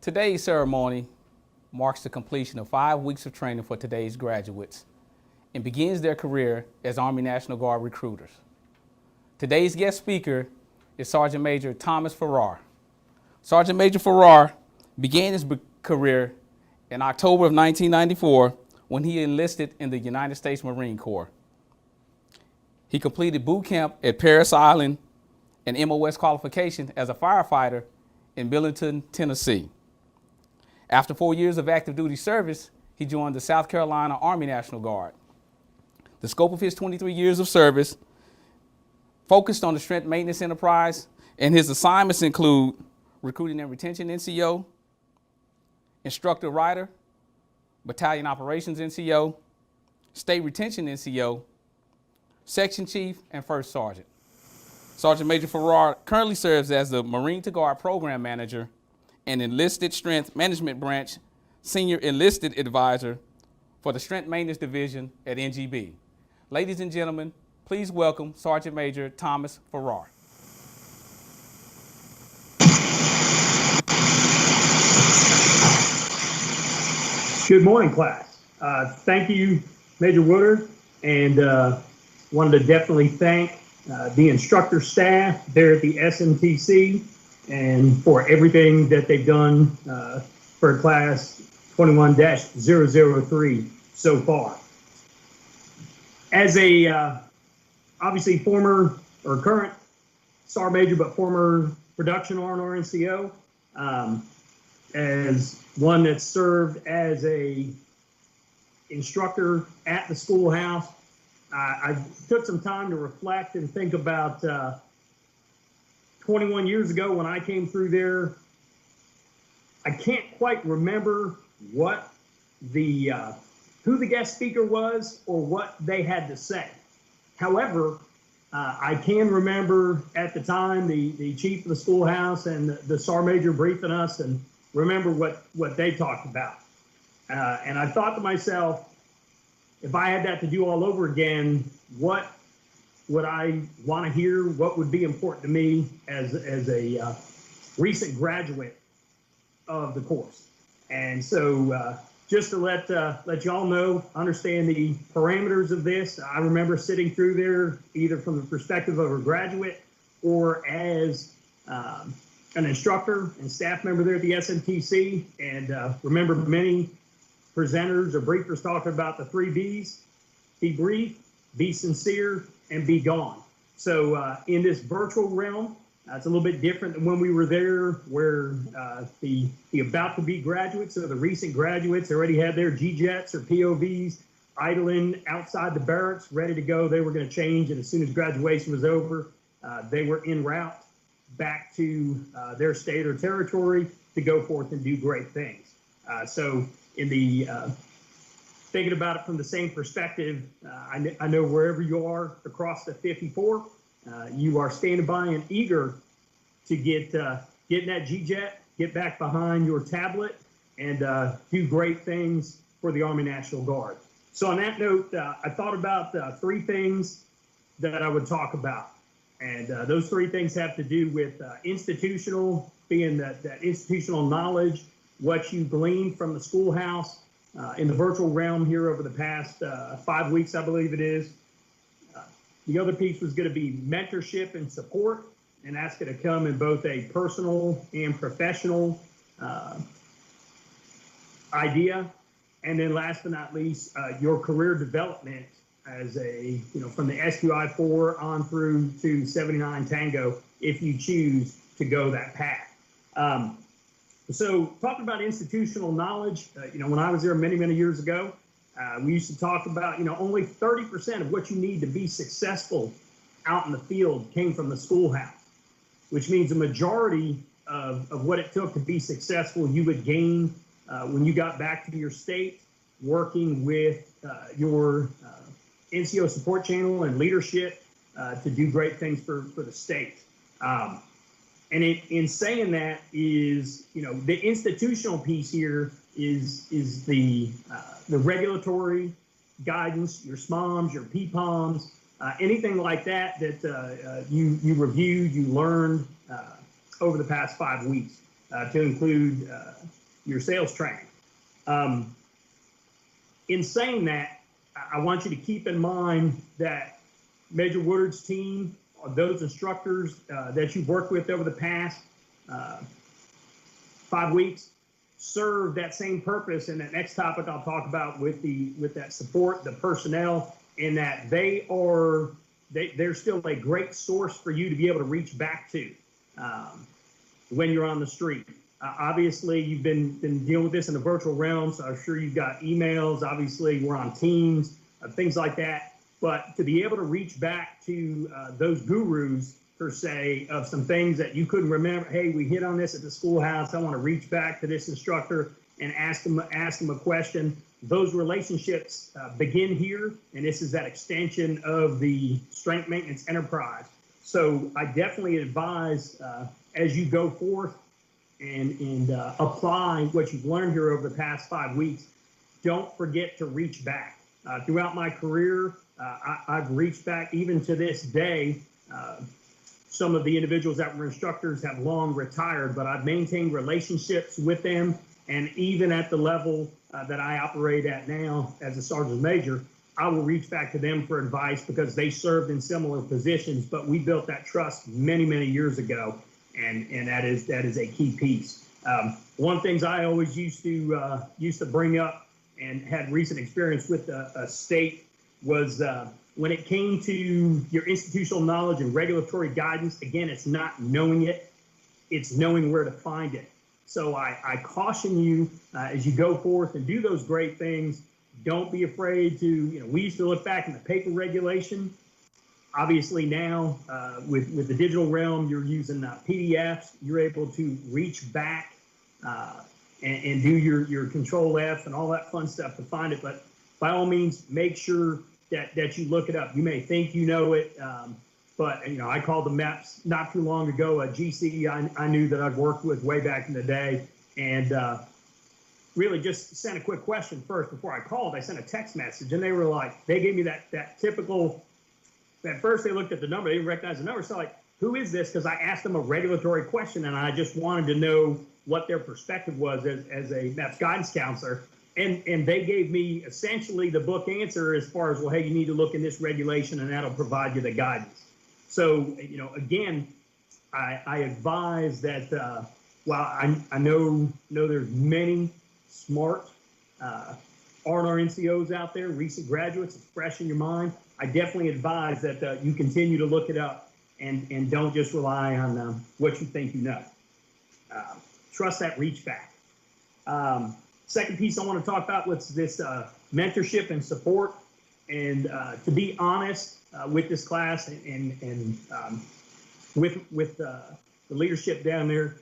Today's ceremony marks the completion of 5 weeks of training for today's graduates and begins their career as Army National Guard recruiters. Today's guest speaker is Sergeant Major Thomas Ferrara. Sergeant Major Ferrara began his career in October of 1994 when he enlisted in the United States Marine Corps. He completed boot camp at Parris Island and MOS qualification as a firefighter in Millington, Tennessee. After 4 years of active duty service, he joined the South Carolina Army National Guard. The scope of his 23 years of service focused on the strength maintenance enterprise, and his assignments include recruiting and retention NCO, instructor rider, battalion operations NCO, state retention NCO, section chief, and first sergeant. Sergeant Major Ferrara currently serves as the Marine to Guard Program Manager and Enlisted Strength Management Branch Senior Enlisted Advisor for the Strength Maintenance Division at NGB. Ladies and gentlemen, please welcome Sergeant Major Thomas Ferrara. Good morning, class. Thank you, Major Woodard, and wanted to definitely thank the instructor staff there at the SMTC and for everything that they've done for class 21-003 so far. As a obviously former or current SAR Major, but former production R&R NCO, as one that served as a instructor at the schoolhouse, I took some time to reflect and think about 21 years ago when I came through there. I can't quite remember what the who the guest speaker was or what they had to say. However, I can remember at the time the chief of the schoolhouse and the SAR Major briefing us and remember what they talked about. And I thought to myself, if I had that to do all over again, what would I want to hear? What would be important to me as a recent graduate of the course? And so just to let y'all know, understand the parameters of this, I remember sitting through there either from the perspective of a graduate or as an instructor and staff member there at the SMTC, and remember many presenters or briefers talking about the 3 B's: be brief, be sincere, and be gone. So in this virtual realm, it's a little bit different than when we were there, where the about to be graduates or the recent graduates already had their G-Jets or POVs idling outside the barracks, ready to go. They were going to change, and as soon as graduation was over, they were en route back to their state or territory to go forth and do great things. So in the thinking about it from the same perspective, I know wherever you are across the 54, you are standing by and eager to get in that G-Jet, get back behind your tablet, and do great things for the Army National Guard. So on that note, I thought about 3 things that I would talk about. And those 3 things have to do with institutional, being that institutional knowledge, what you gleaned from the schoolhouse in the virtual realm here over the past 5 weeks, I believe it is. The other piece was going to be mentorship and support, and that's going to come in both a personal and professional idea. And then last but not least, your career development as a, from the SQI4 on through to 79 Tango, if you choose to go that path. So talking about institutional knowledge, when I was there many, many years ago, we used to talk about, only 30% of what you need to be successful out in the field came from the schoolhouse, which means the majority of what it took to be successful you would gain when you got back to your state, working with your NCO support channel and leadership to do great things for the state. And in saying that is, the institutional piece here is the regulatory guidance, your SMOMs, your PPOMs, anything like that you reviewed, you learned over the past 5 weeks. to include your sales training. In saying that, I want you to keep in mind that Major Woodard's team, those instructors that you've worked with over the past 5 weeks, serve that same purpose. And that next topic I'll talk about with that support, the personnel, in that they're still a great source for you to be able to reach back to when you're on the street. Obviously, you've been dealing with this in the virtual realm, so I'm sure you've got emails. Obviously, we're on Teams, things like that. But to be able to reach back to those gurus, per se, of some things that you couldn't remember. Hey, we hit on this at the schoolhouse. I want to reach back to this instructor and ask them a question. Those relationships begin here, and this is that extension of the strength maintenance enterprise. So I definitely advise as you go forth and apply what you've learned here over the past 5 weeks, don't forget to reach back. Throughout my career, I've reached back even to this day. Some of the individuals that were instructors have long retired, but I've maintained relationships with them. And even at the level that I operate at now as a sergeant major, I will reach back to them for advice because they served in similar positions, but we built that trust many, many years ago. And that is a key piece. One of the things I always used to bring up and had recent experience with a state was when it came to your institutional knowledge and regulatory guidance. Again, it's not knowing it, it's knowing where to find it. So I caution you as you go forth and do those great things. Don't be afraid to, we used to look back in the paper regulation. Obviously now with the digital realm, you're using PDFs. You're able to reach back and do your control F and all that fun stuff to find it. But by all means, make sure that you look it up. You may think you know it, but I called the MEPS not too long ago. A GC I knew that I'd worked with way back in the day, and really just sent a quick question first before I called. I sent a text message, and they gave me that typical. At first, they looked at the number, they didn't recognize the number. So who is this? Because I asked them a regulatory question, and I just wanted to know what their perspective was as a MEPS guidance counselor. And they gave me essentially the book answer as far as, well, hey, you need to look in this regulation, and that'll provide you the guidance. So, again, I advise that while I know there's many smart R&R NCOs out there, recent graduates, it's fresh in your mind, I definitely advise that you continue to look it up and don't just rely on what you think you know. Trust that reach back. Second piece I want to talk about was this mentorship and support. And to be honest with this class and with the leadership down there,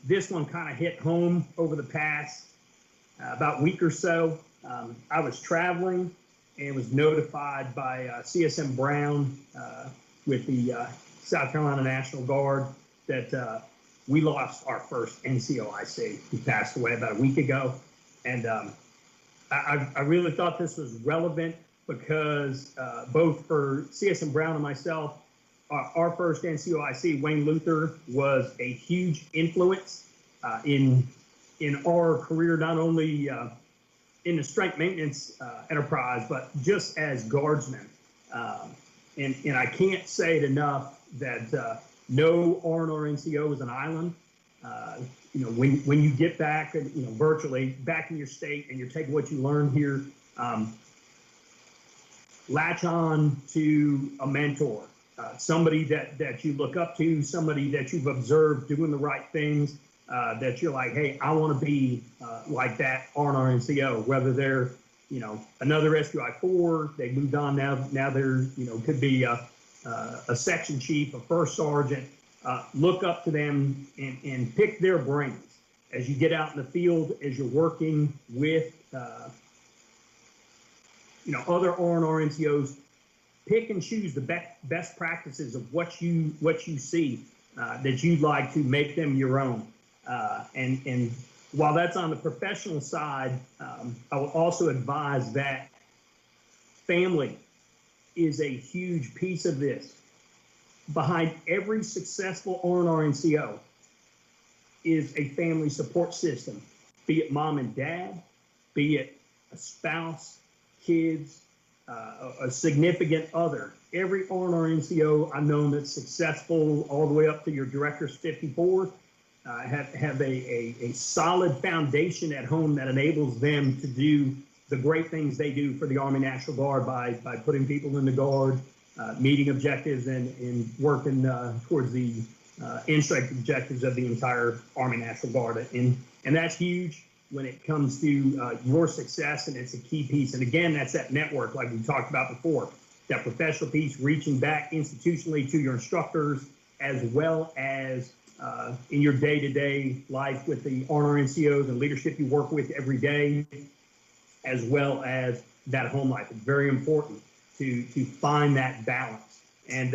this one kind of hit home over the past about week or so. I was traveling and was notified by CSM Brown with the South Carolina National Guard that we lost our first NCOIC. He passed away about a week ago. And I really thought this was relevant because both for CSM Brown and myself, our first NCOIC, Wayne Luther, was a huge influence in our career, not only in the strength maintenance enterprise, but just as guardsmen. And I can't say it enough that no R&R NCO is an island. When you get back, virtually back in your state and you're taking what you learned here, latch on to a mentor, somebody that you look up to, somebody that you've observed doing the right things, that you're like, hey, I want to be like that R&R NCO, whether they're, another SQI4, they moved on now they're, could be a section chief, a first sergeant. Look up to them and pick their brains as you get out in the field, as you're working with, other R&R NCOs. Pick and choose the best practices of what you see that you'd like to make them your own. And while that's on the professional side, I will also advise that family is a huge piece of this. Behind every successful R&R NCO is a family support system, be it mom and dad, be it a spouse, kids, a significant other. Every R&R NCO I've known that's successful all the way up to your director's 54 have a solid foundation at home that enables them to do the great things they do for the Army National Guard by putting people in the Guard, meeting objectives and working towards the in-strength objectives of the entire Army National Guard. And that's huge when it comes to your success, and it's a key piece. And again, that's that network like we talked about before, that professional piece, reaching back institutionally to your instructors, as well as in your day-to-day life with the R&R NCOs and leadership you work with every day, as well as that home life. It's very important to find that balance. And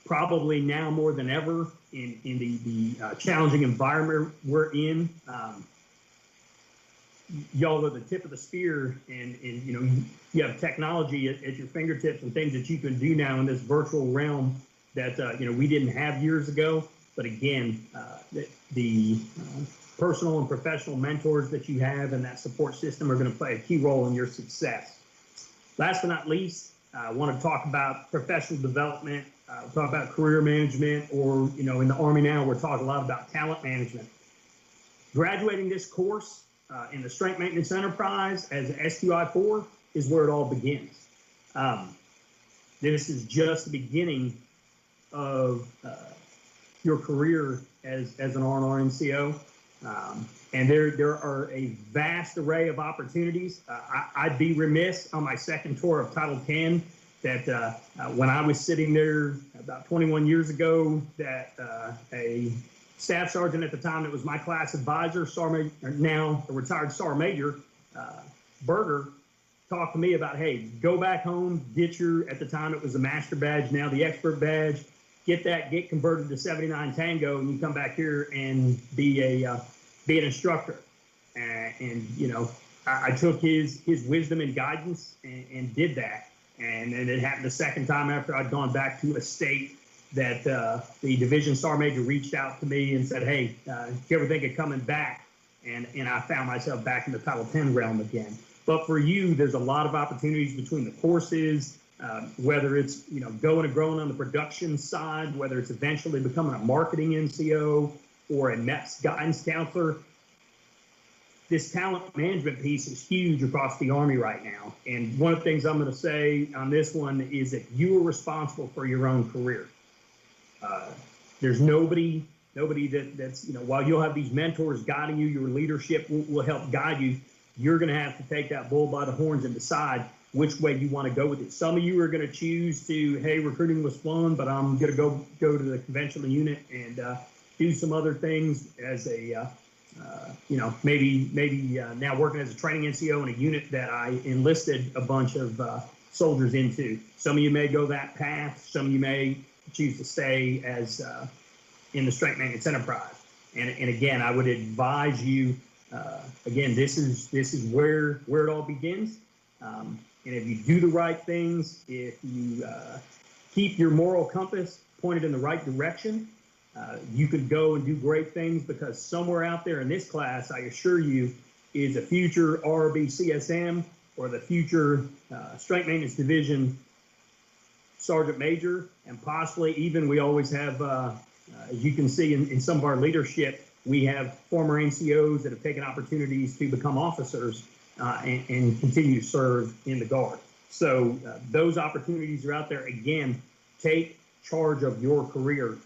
probably now more than ever in the challenging environment we're in, y'all are the tip of the spear, and you know, you have technology at your fingertips and things that you can do now in this virtual realm that you know, we didn't have years ago. But again, the personal and professional mentors that you have and that support system are going to play a key role in your success. Last but not least, I want to talk about professional development, talk about career management, or, you know, in the Army now, we're talking a lot about talent management. Graduating this course in the Strength Maintenance Enterprise as an SQI4 is where it all begins. This is just the beginning of your career as an R&R NCO. And there are a vast array of opportunities. I'd be remiss on my second tour of Title 10 that when I was sitting there about 21 years ago, that a staff sergeant at the time that was my class advisor, now a retired Sergeant Major, Berger, talked to me about, hey, go back home, get your, at the time it was the Master Badge, now the Expert Badge, get converted to 79 Tango, and you come back here and be an instructor. And you know, I took his wisdom and guidance and did that. And it happened the second time after I'd gone back to a state that the Division Sergeant Major reached out to me and said, hey, do you ever think of coming back? And I found myself back in the Title 10 realm again. But for you, there's a lot of opportunities between the courses, whether it's, you know, going and growing on the production side, whether it's eventually becoming a marketing NCO or a MEPS guidance counselor. This talent management piece is huge across the Army right now. And one of the things I'm going to say on this one is that you are responsible for your own career. There's nobody that's, you know, while you'll have these mentors guiding you, your leadership will help guide you. You're going to have to take that bull by the horns and decide which way you want to go with it. Some of you are going to choose to, hey, recruiting was fun, but I'm going to go to the conventional unit and do some other things as a, you know, maybe now working as a training NCO in a unit that I enlisted a bunch of soldiers into. Some of you may go that path. Some of you may choose to stay as in the Strength Maintenance Enterprise. And again, I would advise you, again, this is where it all begins. And if you do the right things, if you keep your moral compass pointed in the right direction, you could go and do great things, because somewhere out there in this class, I assure you, is a future RRB CSM or the future Strength Maintenance Division Sergeant Major, and possibly even, we always have, as you can see in some of our leadership, we have former NCOs that have taken opportunities to become officers and continue to serve in the Guard. So those opportunities are out there. Again, take charge of your career,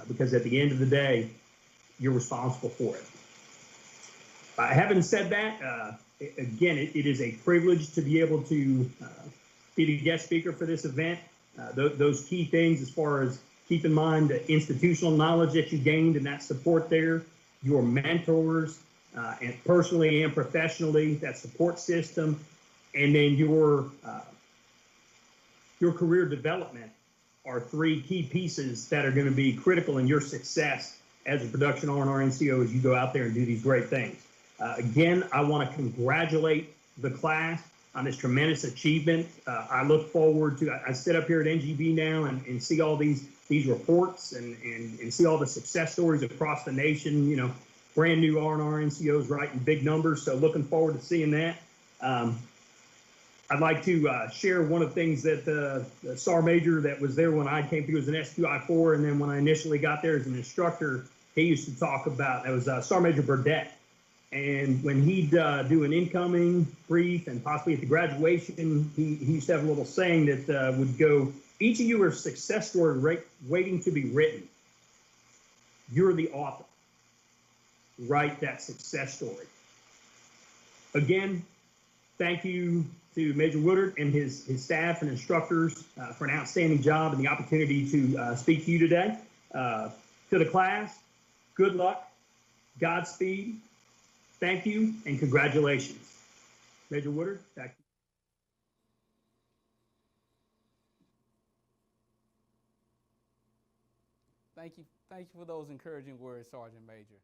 because at the end of the day, you're responsible for it. Having said that, again, it is a privilege to be able to be the guest speaker for this event. Those key things, as far as keep in mind the institutional knowledge that you gained and that support there, your mentors, and personally and professionally, that support system, and then your career development are three key pieces that are going to be critical in your success as a production R&R NCO as you go out there and do these great things. Again, I want to congratulate the class on this tremendous achievement. I look forward to, I sit up here at NGB now and see all these these reports and see all the success stories across the nation. You know, brand new R&R NCOs writing big numbers. So looking forward to seeing that. I'd like to share one of the things that the Sergeant Major that was there when I came through as an SQI4, and then when I initially got there as an instructor, he used to talk about. That was Sergeant Major Burdett. And when he'd do an incoming brief and possibly at the graduation, he used to have a little saying that would go, each of you are a success story waiting to be written. You're the author. Write that success story. Again, thank you to Major Woodard and his staff and instructors for an outstanding job and the opportunity to speak to you today. To the class, good luck, Godspeed, thank you, and congratulations. Major Woodard, back to you. Thank you for those encouraging words, Sergeant Major.